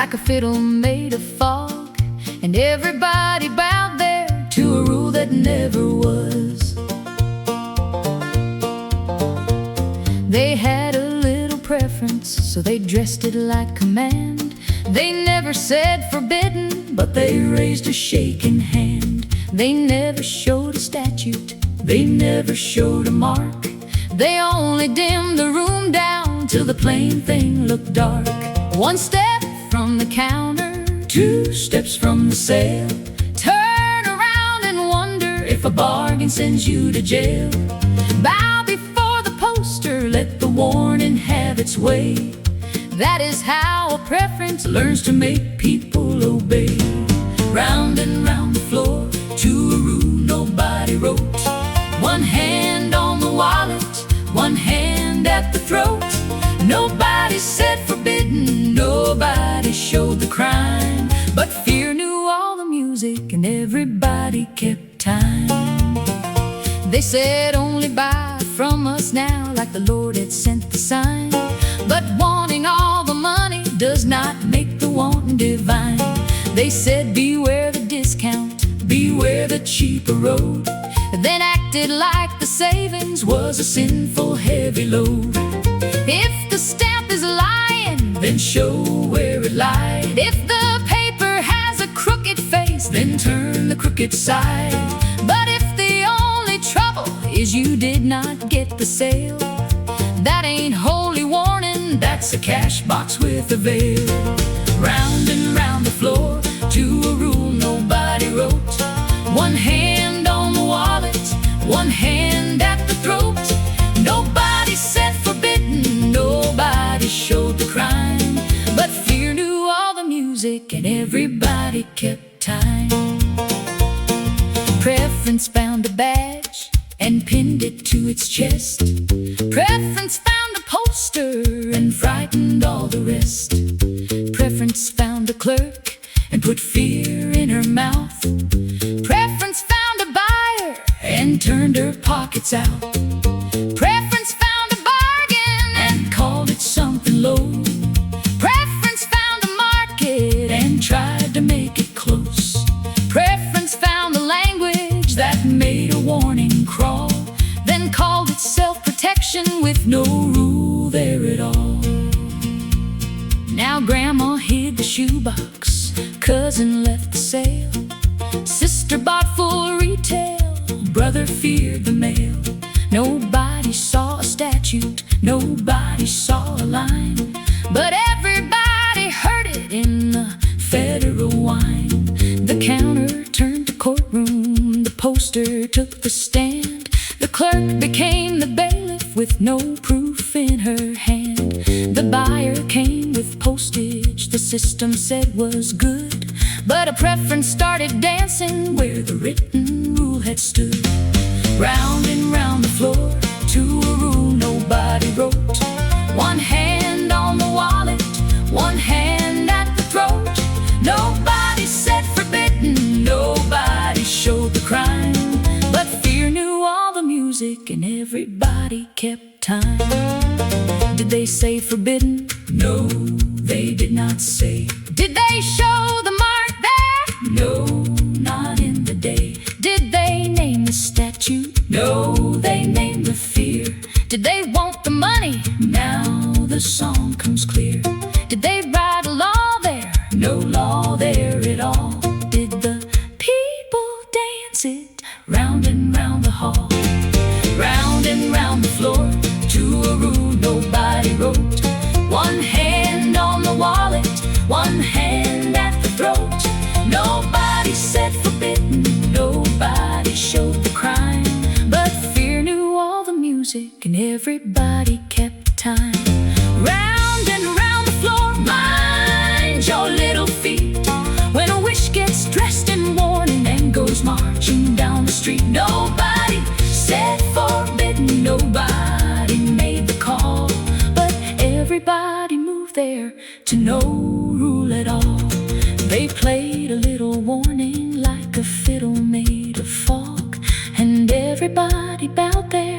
like a fiddle made of fog, and everybody bowed there to a rule that never was. They had a little preference, so they dressed it like command. They never said forbidden, but they raised a shaking hand. They never showed a statute, they never showed a mark. They only dimmed the room down till the plain thing looked dark. One step from the counter, 2 steps from the sale. Turn around and wonder if a bargain sends you to jail. Bow before the poster, let the warning have its way. That is how a preference learns to make people obey. Round and round the floor, to a rule nobody wrote. One hand on the wallet, one hand at the throat. Nobody said forbidden, nobody showed the crime, but fear knew all the music and everybody kept time. They said only buy from us now, like the Lord had sent the sign. But wanting all the money does not make the wanting divine. They said beware the discount, beware the cheaper road, then acted like the savings was a sinful heavy load. If the stamp is lying, then show where it lied. If the paper has a crooked face, then turn the crooked side. But if the only trouble is you did not get the sale, that ain't holy warning, that's a cash box with a veil. Round and round the floor, to a rule nobody wrote. One hand on the wallet, one hand at the throat. Nobody said forbidden, nobody showed the crime, but fear knew all the music and everybody kept time. Preference found a badge and pinned it to its chest. Preference found a poster and frightened all the rest. Preference found a clerk and put fear in her mouth. Preference found a buyer and turned her pockets out. Preference found a bargain and called it something low. Preference found a market and tried to make it close. Preference found the language that made a warning crawl, then called it self-protection with no rule there at all. Now Grandma hid the shoebox, cousin left the sale, sister bought full retail, brother feared the mail. Nobody saw a statute, nobody saw a line, but everybody heard it in the federal whine. The counter turned to courtroom, the poster took the stand. The clerk became the bailiff with no proof in her hand. The buyer came with postage the system said was good, but a preference started dancing where the written rule had stood. Round and round the floor, to a rule nobody wrote. One hand on the wallet, one hand at the throat. Nobody said forbidden, nobody showed the crime, but fear knew all the music and everybody kept time. Did they say forbidden? No, they did not say. Did they show the mark there? No, not in the day. Did they name the statute? No, they named the fear. Did they want the money? Now the song comes clear. Did they write a law there? No law there at all. Did the people dance it round and round the hall? Round and round the floor, to a rule nobody wrote. One hand on the wallet, one hand at the throat. Nobody said forbidden, nobody showed the crime, but fear knew all the music and everybody kept time. Round and round the floor, mind your little feet. When a wish gets dressed in mourning and goes marching down the street, nobody said forbidden, nobody made the call, but everybody moved there to no rule at all. They played a little warning like a fiddle made of fog, and everybody bowed there